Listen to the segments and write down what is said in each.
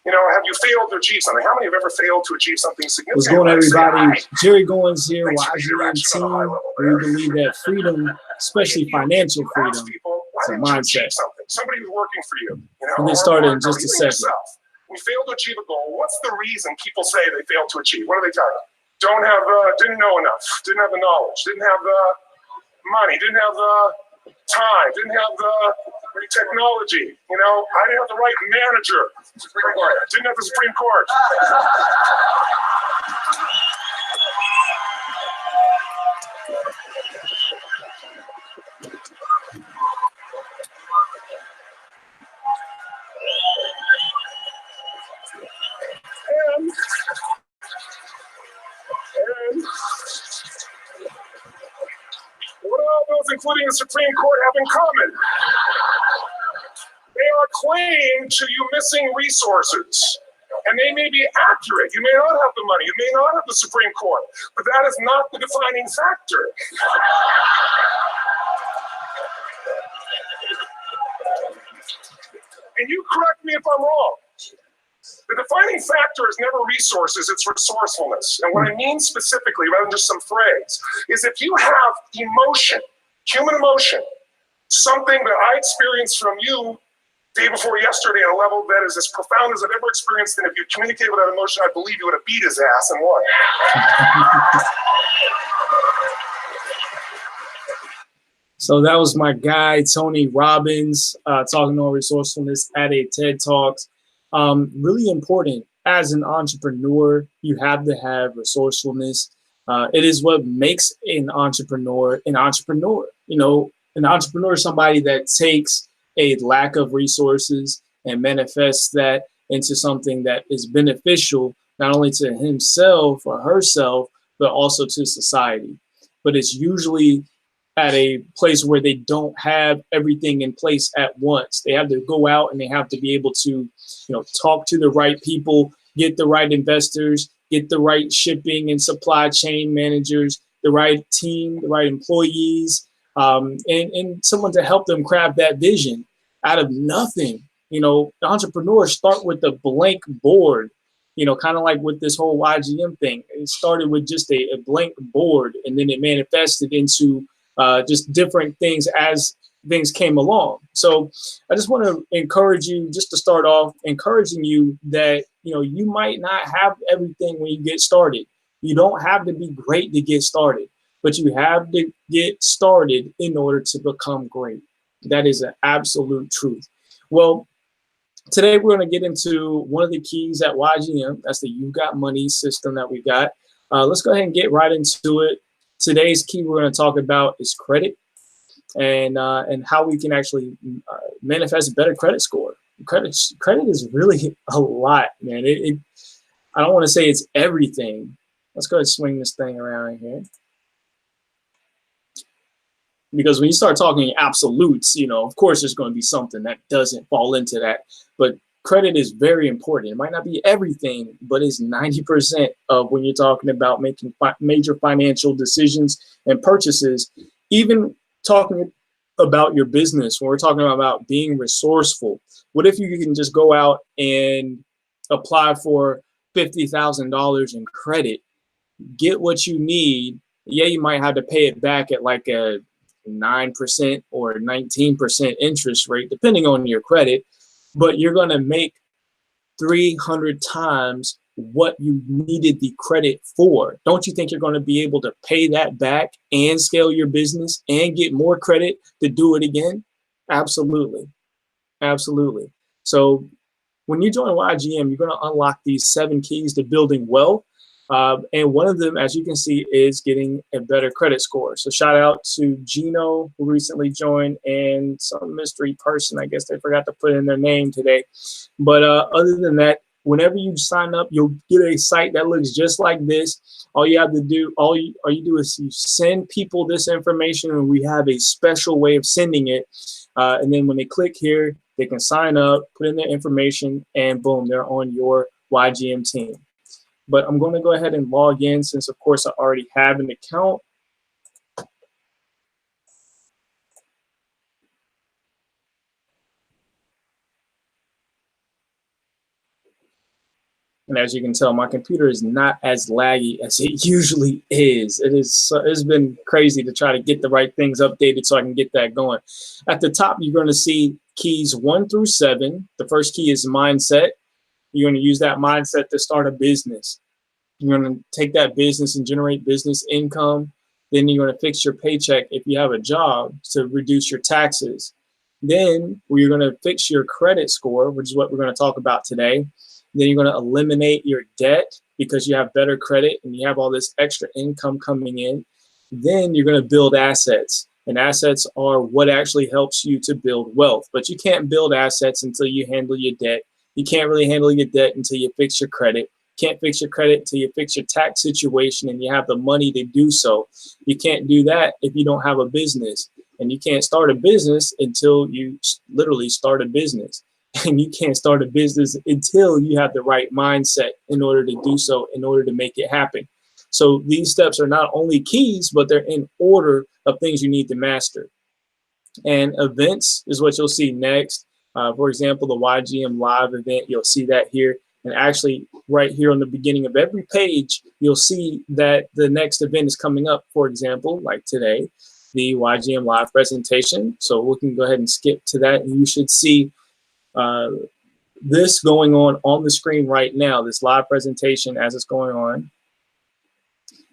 You know, have you failed to achieve something? How many have ever failed to achieve something significant? What's going on, everybody? Jerry Goins here, YGM team. We believe that freedom, especially financial freedom, is a mindset. Somebody who's working for you. We'll get started in just a second. We failed to achieve a goal. What's the reason people say they failed to achieve? What are they talking about? Don't have, didn't know enough, didn't have the knowledge, didn't have the money, didn't have the time, didn't have the technology. You know, I didn't have the right manager. Didn't have the Supreme Court. And what do all those, including the Supreme Court, have in common? They are claiming to you missing resources, and they may be accurate. You may not have the money, you may not have the Supreme Court, but that is not the defining factor. And you correct me if I'm wrong. The defining factor is never resources, it's resourcefulness. And what I mean specifically, rather than just some phrase, is if you have emotion, human emotion, something that I experienced from you day before yesterday at a level that is as profound as I've ever experienced, and if you communicated with that emotion, I believe you would have beat his ass and won. So that was my guy, Tony Robbins, talking on resourcefulness at a TED Talks. Really important as an entrepreneur, you have to have resourcefulness. It is what makes an entrepreneur an entrepreneur. You know, an entrepreneur is somebody that takes a lack of resources and manifests that into something that is beneficial, not only to himself or herself, but also to society. But it's usually at a place where they don't have everything in place at once. They have to go out and they have to be able to, you know, talk to the right people, get the right investors, get the right shipping and supply chain managers, the right team, the right employees, and someone to help them craft that vision out of nothing. You know, entrepreneurs start with a blank board, you know, kind of like with this whole YGM thing. It started with just a blank board, and then it manifested into just different things as things came along. So I just want to encourage you, just to start off, encouraging you that, you know, you might not have everything when you get started. You don't have to be great to get started, but you have to get started in order to become great. That is an absolute truth. Well, today we're going to get into one of the keys at YGM. That's the You Got Money system that we got. Let's go ahead and get right into it. Today's key we're going to talk about is credit, and how we can actually manifest a better credit score. Credit is really a lot, man. I don't want to say it's everything. Let's go ahead and swing this thing around here. Because when you start talking absolutes, you know, of course there's going to be something that doesn't fall into that. But credit is very important. It might not be everything, but it's 90% of when you're talking about making major financial decisions and purchases. Even talking about your business, when we're talking about being resourceful, what if you can just go out and apply for $50,000 in credit, get what you need? Yeah, you might have to pay it back at like a 9% or 19% interest rate, depending on your credit, but you're going to make 300 times what you needed the credit for. Don't you think you're going to be able to pay that back and scale your business and get more credit to do it again? Absolutely. Absolutely. So when you join YGM, you're going to unlock these 7 keys to building wealth. And one of them, as you can see, is getting a better credit score. So shout out to Gino, who recently joined, and some mystery person. I guess they forgot to put in their name today. But other than that, whenever you sign up, you'll get a site that looks just like this. All you have to do, all you do is you send people this information, and we have a special way of sending it. And then when they click here, they can sign up, put in their information, and boom, they're on your YGM team. But I'm going to go ahead and log in since, of course, I already have an account. And as you can tell, my computer is not as laggy as it usually is. It's been crazy to try to get the right things updated so I can get that going. At the top, you're going to see keys 1 through 7. The first key is mindset. You're going to use that mindset to start a business. You're going to take that business and generate business income. Then you're going to fix your paycheck if you have a job to reduce your taxes. Then you're going to fix your credit score, which is what we're going to talk about today. Then you're going to eliminate your debt because you have better credit and you have all this extra income coming in. Then you're going to build assets. And assets are what actually helps you to build wealth. But you can't build assets until you handle your debt. You can't really handle your debt until you fix your credit. Can't fix your credit until you fix your tax situation and you have the money to do so. You can't do that if you don't have a business. And you can't start a business until you literally start a business. And you can't start a business until you have the right mindset in order to do so, in order to make it happen. So these steps are not only keys, but they're in order of things you need to master. And events is what you'll see next. For example, the YGM Live event, you'll see that here. And actually, right here on the beginning of every page, you'll see that the next event is coming up. For example, like today, the YGM Live presentation. So we can go ahead and skip to that. And you should see this going on the screen right now, this live presentation as it's going on.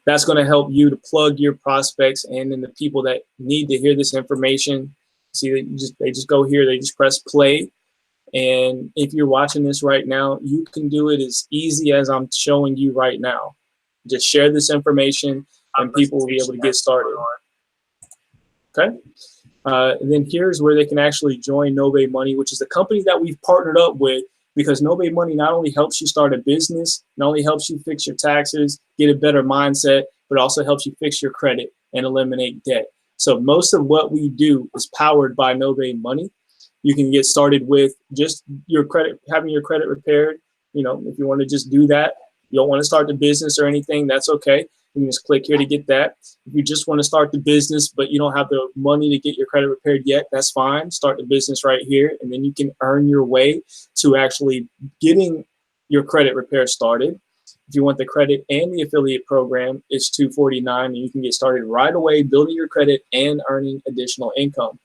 That's going to help you to plug your prospects and then the people that need to hear this information. See, they just go here, they just press play. And if you're watching this right now, you can do it as easy as I'm showing you right now. Just share this information and people will be able to get started. Okay. And then here's where they can actually join Nobe Money, which is the company that we've partnered up with, because Nobe Money not only helps you start a business, not only helps you fix your taxes, get a better mindset, but also helps you fix your credit and eliminate debt. So most of what we do is powered by Nobe Money. You can get started with just your credit, having your credit repaired. You know, if you want to just do that, you don't want to start the business or anything, that's okay. You can just click here to get that. If you just want to start the business, but you don't have the money to get your credit repaired yet, that's fine. Start the business right here, and then you can earn your way to actually getting your credit repair started. If you want the credit and the affiliate program, it's $249, and you can get started right away building your credit and earning additional income.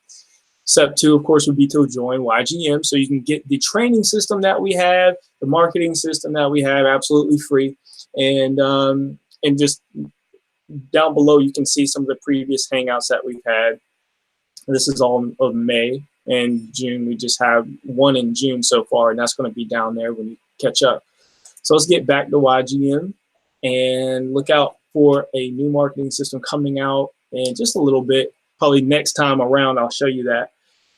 Step 2, of course, would be to join YGM, so you can get the training system that we have, the marketing system that we have, absolutely free, and just down below, you can see some of the previous hangouts that we've had. This is all of May and June. We just have one in June so far, and that's going to be down there when you catch up. So let's get back to YGM and look out for a new marketing system coming out in just a little bit. Probably next time around, I'll show you that.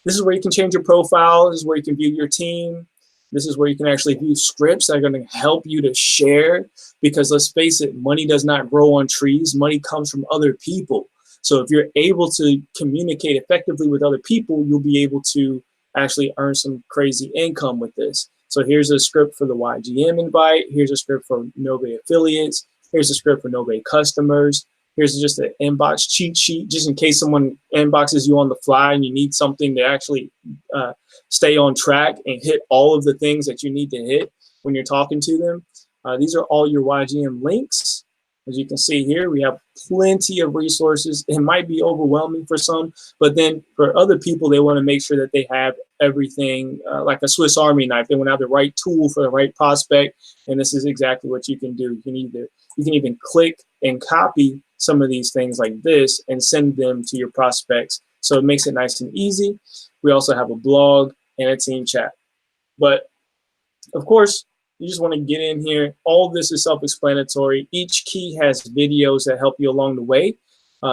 This is where you can change your profile. This is where you can view your team. This is where you can actually view scripts that are going to help you to share, because let's face it, money does not grow on trees. Money comes from other people. So if you're able to communicate effectively with other people, you'll be able to actually earn some crazy income with this. So here's a script for the YGM invite. Here's a script for Nobe affiliates. Here's a script for Nobe customers. Here's just an inbox cheat sheet, just in case someone inboxes you on the fly and you need something to actually stay on track and hit all of the things that you need to hit when you're talking to them. These are all your YGM links. As you can see here, we have plenty of resources. It might be overwhelming for some, but then for other people, they want to make sure that they have everything like a Swiss Army knife. They want to have the right tool for the right prospect, and this is exactly what you can do. You can even click and copy some of these things like this and send them to your prospects. So it makes it nice and easy. We also have a blog and a team chat. But of course, you just want to get in here. All of this is self-explanatory. Each key has videos that help you along the way.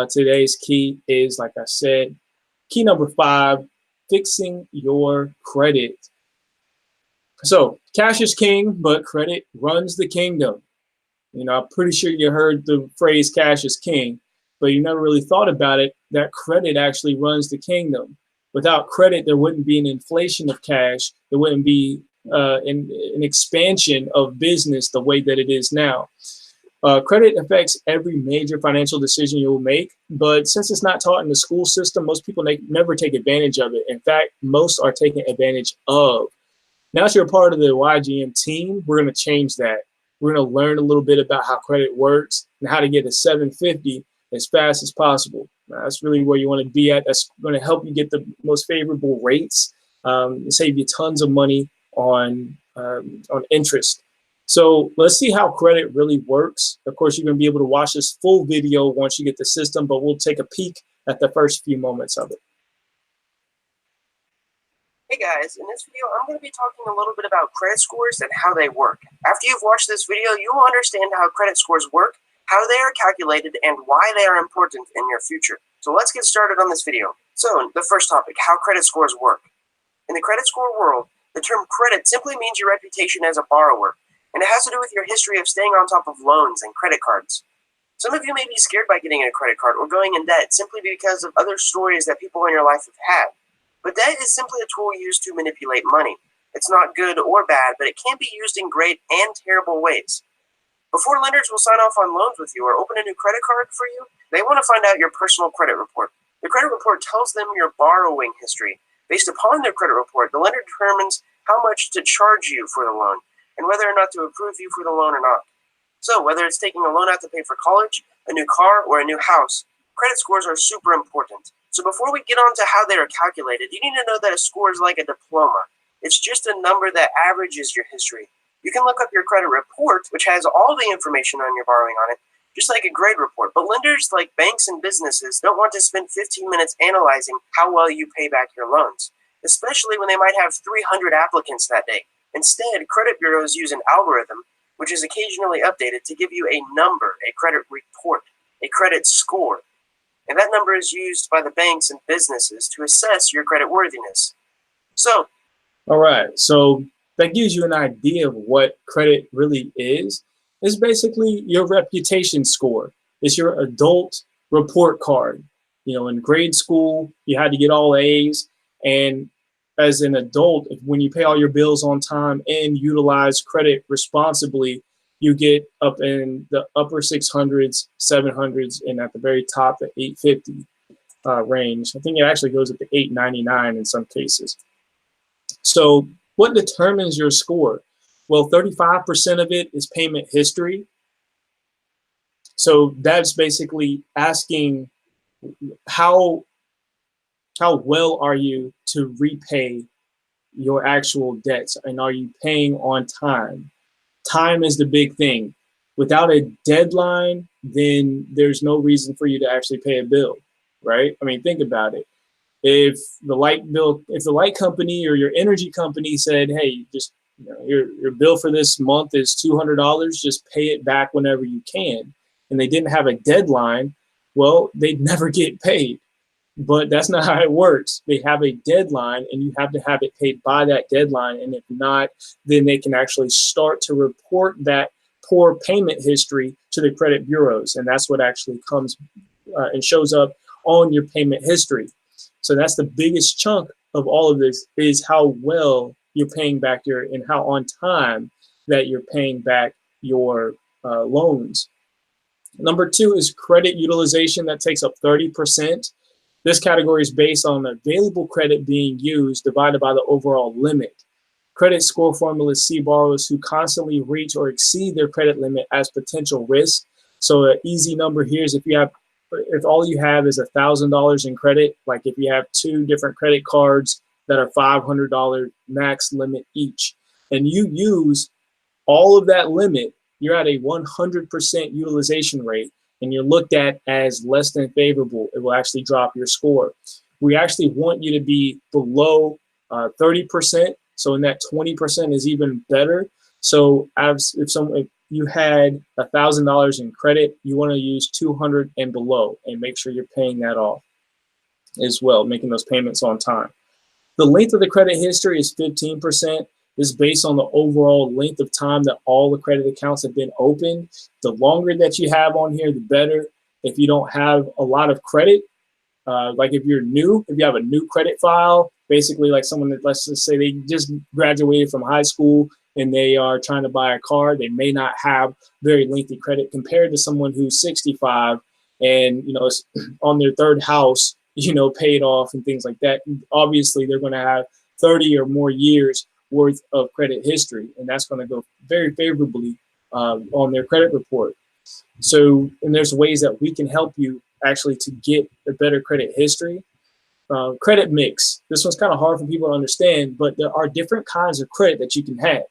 Today's key is, like I said, key number 5, fixing your credit. So cash is king, but credit runs the kingdom. You know, I'm pretty sure you heard the phrase cash is king, but you never really thought about it, that credit actually runs the kingdom. Without credit, there wouldn't be an inflation of cash. There wouldn't be an expansion of business the way that it is now. Credit affects every major financial decision you will make, but since it's not taught in the school system, most people never take advantage of it. In fact, most are taken advantage of. Now that you're a part of the YGM team, we're going to change that. We're going to learn a little bit about how credit works and how to get a 750 as fast as possible. Now, that's really where you want to be at. That's going to help you get the most favorable rates, save you tons of money on interest. So let's see how credit really works. Of course, you're going to be able to watch this full video once you get the system, but we'll take a peek at the first few moments of it. Hey guys, in this video I'm going to be talking a little bit about credit scores and how they work. After you've watched this video, you will understand how credit scores work, how they are calculated, and why they are important in your future. So let's get started on this video. So, the first topic, how credit scores work. In the credit score world, the term credit simply means your reputation as a borrower, and it has to do with your history of staying on top of loans and credit cards. Some of you may be scared by getting a credit card or going in debt simply because of other stories that people in your life have had. But debt is simply a tool used to manipulate money. It's not good or bad, but it can be used in great and terrible ways. Before lenders will sign off on loans with you or open a new credit card for you, they want to find out your personal credit report. The credit report tells them your borrowing history. Based upon their credit report, the lender determines how much to charge you for the loan and whether or not to approve you for the loan or not. So, whether it's taking a loan out to pay for college, a new car, or a new house, credit scores are super important. So before we get on to how they are calculated, you need to know that a score is like a diploma. It's just a number that averages your history. You can look up your credit report, which has all the information on your borrowing on it, just like a grade report. But lenders, like banks and businesses, don't want to spend 15 minutes analyzing how well you pay back your loans, especially when they might have 300 applicants that day. Instead, credit bureaus use an algorithm, which is occasionally updated to give you a number, a credit report, a credit score. And that number is used by the banks and businesses to assess your credit worthiness. So, all right, so that gives you an idea of what credit really is. It's basically your reputation score. It's your adult report card. You know, in grade school, you had to get all A's. And as an adult, when you pay all your bills on time and utilize credit responsibly, you get up in the upper 600s, 700s, and at the very top, the 850 range. I think it actually goes up to 899 in some cases. So what determines your score? Well, 35% of it is payment history. So that's basically asking how well are you to repay your actual debts, and are you paying on time? Time is the big thing. Without a deadline, then there's no reason for you to actually pay a bill, right? I mean, think about it. If the light company or your energy company said, hey, just your bill for this month is $200, just pay it back whenever you can, and they didn't have a deadline, well, they'd never get paid. But that's not how it works. They have a deadline, and you have to have it paid by that deadline. And if not, then they can actually start to report that poor payment history to the credit bureaus. And that's what actually comes and shows up on your payment history. So that's the biggest chunk of all of this, is how well you're paying back and how on time that you're paying back your loans. Number two is credit utilization. That takes up 30%. This category is based on the available credit being used divided by the overall limit. Credit score formulas see borrowers who constantly reach or exceed their credit limit as potential risk. So an easy number here is if all you have is $1,000 in credit, like if you have 2 different credit cards that are $500 max limit each, and you use all of that limit, you're at a 100% utilization rate, and you're looked at as less than favorable. It will actually drop your score. We actually want you to be below 30%. So in that 20% is even better. So if you had $1,000 in credit, you want to use 200 and below, and make sure you're paying that off as well, making those payments on time. The length of the credit history is 15%. This is based on the overall length of time that all the credit accounts have been opened. The longer that you have on here, the better. If you don't have a lot of credit, like if you have a new credit file, basically like someone that, let's just say they just graduated from high school and they are trying to buy a car, they may not have very lengthy credit compared to someone who's 65 and, is on their 3rd house, paid off and things like that. Obviously, they're going to have 30 or more years worth of credit history, and that's going to go very favorably on their credit report. So, and there's ways that we can help you actually to get a better credit history. Credit mix. This one's kind of hard for people to understand, but there are different kinds of credit that you can have.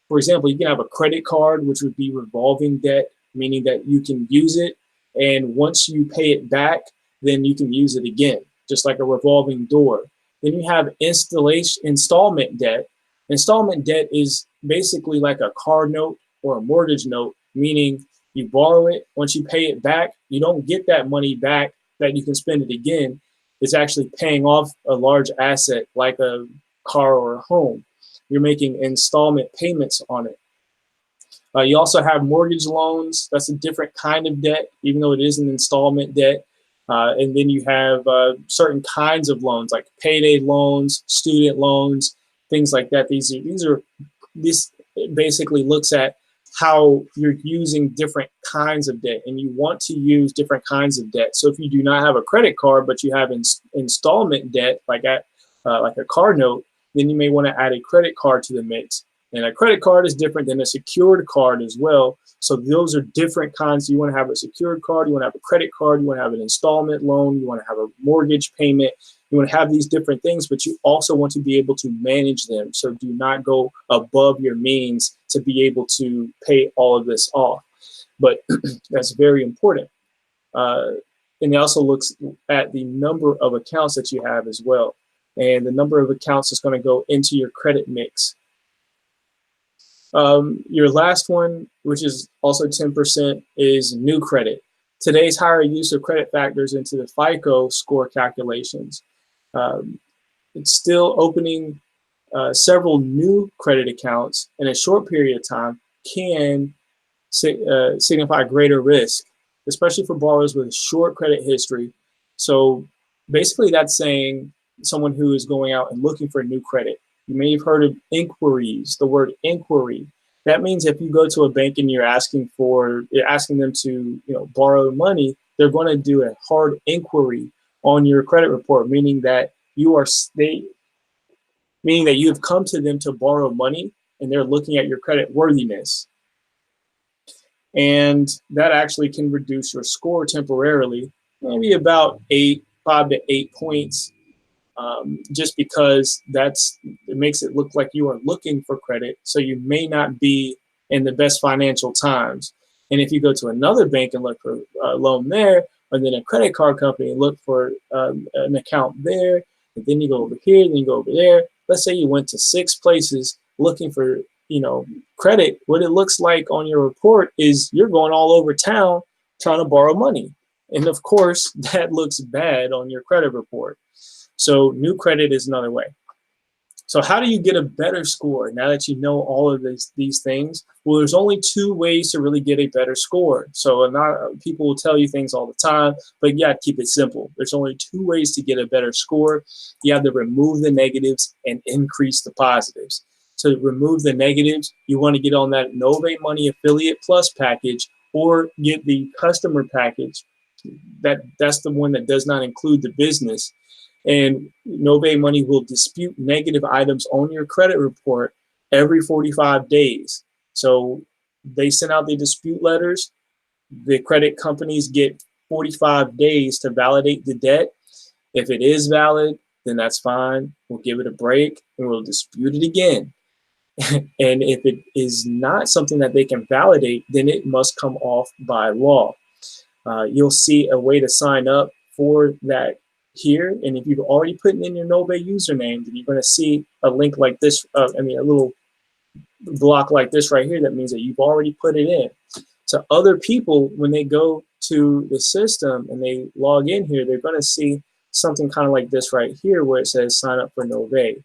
For example, you can have a credit card, which would be revolving debt, meaning that you can use it, and once you pay it back, then you can use it again, just like a revolving door. Then you have installment debt. Installment debt is basically like a car note or a mortgage note, meaning you borrow it. Once you pay it back, you don't get that money back that you can spend it again. It's actually paying off a large asset like a car or a home. You're making installment payments on it. You also have mortgage loans. That's a different kind of debt, even though it is an installment debt. And then you have certain kinds of loans like payday loans, student loans, things like that. This basically looks at how you're using different kinds of debt, and you want to use different kinds of debt. So if you do not have a credit card, but you have installment debt, like a car note, then you may want to add a credit card to the mix. And a credit card is different than a secured card as well. So those are different kinds. You want to have a secured card, you want to have a credit card, you want to have an installment loan, you want to have a mortgage payment. You want to have these different things, but you also want to be able to manage them. So do not go above your means to be able to pay all of this off. But that's very important. And it also looks at the number of accounts that you have as well. And the number of accounts is going to go into your credit mix. Your last one, which is also 10%, is new credit. Today's higher use of credit factors into the FICO score calculations. It's still opening several new credit accounts in a short period of time can signify greater risk, especially for borrowers with a short credit history. So basically that's saying someone who is going out and looking for new credit. You may have heard of inquiries, the word inquiry. That means if you go to a bank and you're asking them to borrow money, they're going to do a hard inquiry on your credit report, meaning that you have come to them to borrow money and they're looking at your credit worthiness. And that actually can reduce your score temporarily, maybe about 5 to 8 points, just because it makes it look like you are looking for credit. So you may not be in the best financial times. And if you go to another bank and look for a loan there, or then a credit card company and look for an account there, and then you go over here, then you go over there. Let's say you went to 6 places looking for, credit. What it looks like on your report is you're going all over town trying to borrow money. And of course, that looks bad on your credit report. So new credit is another way. So how do you get a better score now that you know all of these things? Well, there's only 2 ways to really get a better score. So people will tell you things all the time, but you got to keep it simple. There's only 2 ways to get a better score. You have to remove the negatives and increase the positives. To remove the negatives, you want to get on that Nove Money Affiliate Plus package or get the customer package. That's the one that does not include the business. And Nove Money will dispute negative items on your credit report every 45 days. So they send out the dispute letters. The credit companies get 45 days to validate the debt. If it is valid, then that's fine. We'll give it a break and we'll dispute it again. And if it is not something that they can validate, then it must come off by law. You'll see a way to sign up for that here. And if you've already put in your Nove username, then you're going to see a link like this, a little block like this right here. That means that you've already put it in. So other people, when they go to the system and they log in here, they're going to see something kind of like this right here where it says sign up for Nove.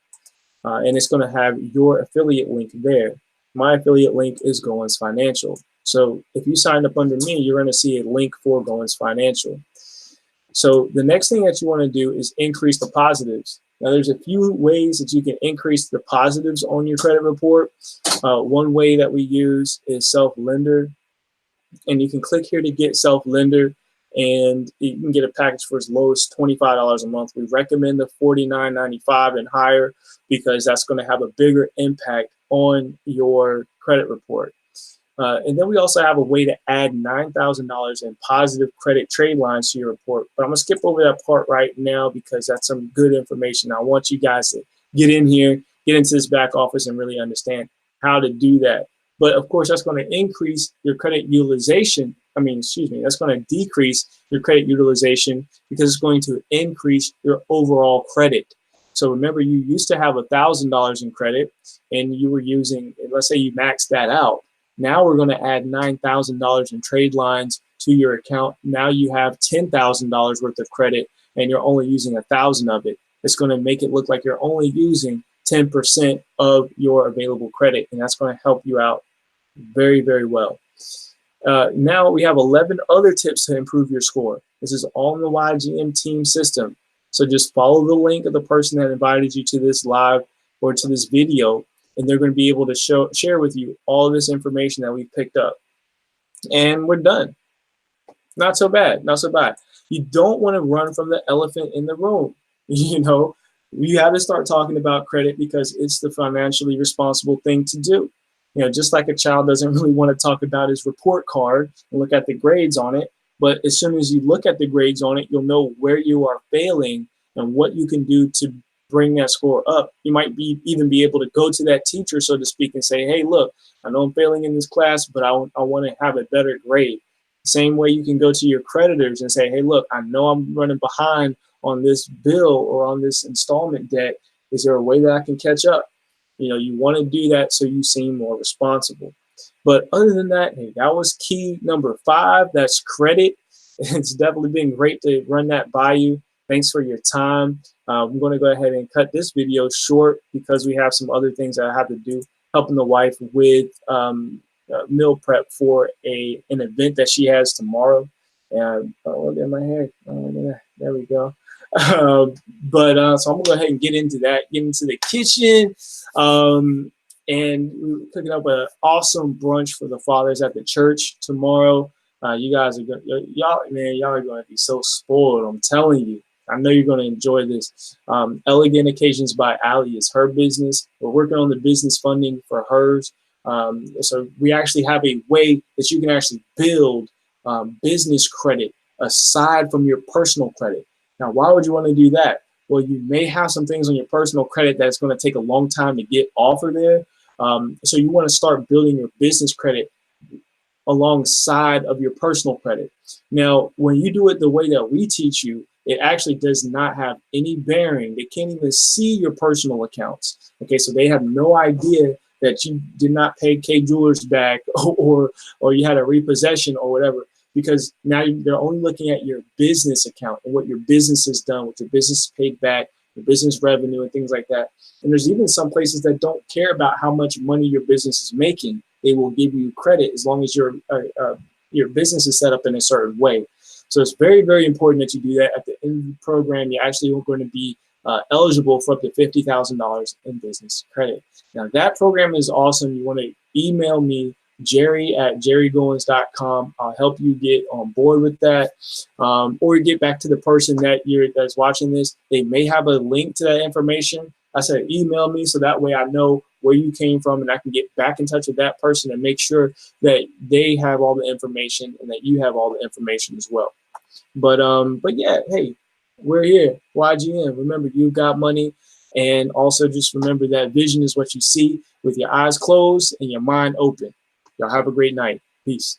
And it's going to have your affiliate link there. My affiliate link is Goins Financial. So if you sign up under me, you're going to see a link for Goins Financial. So the next thing that you want to do is increase the positives. Now, there's a few ways that you can increase the positives on your credit report. One way that we use is self-lender. And you can click here to get self-lender. And you can get a package for as low as $25 a month. We recommend the $49.95 and higher because that's going to have a bigger impact on your credit report. And then we also have a way to add $9,000 in positive credit trade lines to your report. But I'm going to skip over that part right now because that's some good information. I want you guys to get in here, get into this back office and really understand how to do that. But of course, that's going to increase your credit utilization. That's going to decrease your credit utilization because it's going to increase your overall credit. So remember, you used to have $1,000 in credit and you were using, let's say you maxed that out. Now we're going to add $9,000 in trade lines to your account. Now you have $10,000 worth of credit and you're only using 1,000 of it. It's going to make it look like you're only using 10% of your available credit, and that's going to help you out very, very well. Now we have 11 other tips to improve your score. This is all in the YGM team system. So just follow the link of the person that invited you to this live or to this video, and they're going to be able to share with you all this information that we picked up. And we're done. Not so bad, not so bad. You don't want to run from the elephant in the room. You know, you have to start talking about credit because it's the financially responsible thing to do. You know, just like a child doesn't really want to talk about his report card and look at the grades on it, but as soon as you look at the grades on it, you'll know where you are failing and what you can do to bring that score up. You might even be able to go to that teacher, so to speak, and say, hey, look, I know I'm failing in this class, but I want to have a better grade. Same way you can go to your creditors and say, hey, look, I know I'm running behind on this bill or on this installment debt. Is there a way that I can catch up? You know, you want to do that so you seem more responsible. But other than that, hey, that was key number 5. That's credit. It's definitely been great to run that by you. Thanks for your time. I'm going to go ahead and cut this video short because we have some other things that I have to do, helping the wife with meal prep for an event that she has tomorrow. And look at my hair. There we go. So I'm gonna go ahead and get into that, get into the kitchen, and we're cooking up an awesome brunch for the fathers at the church tomorrow. You guys are gonna, y'all are gonna be so spoiled. I'm telling you. I know you're gonna enjoy this. Elegant Occasions by Allie is her business. We're working on the business funding for hers. So we actually have a way that you can actually build business credit aside from your personal credit. Now, why would you want to do that? Well, you may have some things on your personal credit that's going to take a long time to get off of there. So you want to start building your business credit alongside of your personal credit. Now, when you do it the way that we teach you, it actually does not have any bearing. They can't even see your personal accounts. Okay, so they have no idea that you did not pay K Jewelers back or you had a repossession or whatever, because now they're only looking at your business account and what your business has done, what your business paid back, your business revenue and things like that. And there's even some places that don't care about how much money your business is making. They will give you credit as long as your business is set up in a certain way. So it's very, very important that you do that. At the end of the program, you're actually going to be eligible for up to $50,000 in business credit. Now, that program is awesome. You want to email me, jerry@jerrygoins.com. I'll help you get on board with that, or get back to the person that's watching this. They may have a link to that information. I said email me so that way I know where you came from and I can get back in touch with that person and make sure that they have all the information and that you have all the information as well. But yeah, hey, we're here, YGM. Remember, you got money, and also just remember that vision is what you see with your eyes closed and your mind open. Y'all have a great night. Peace.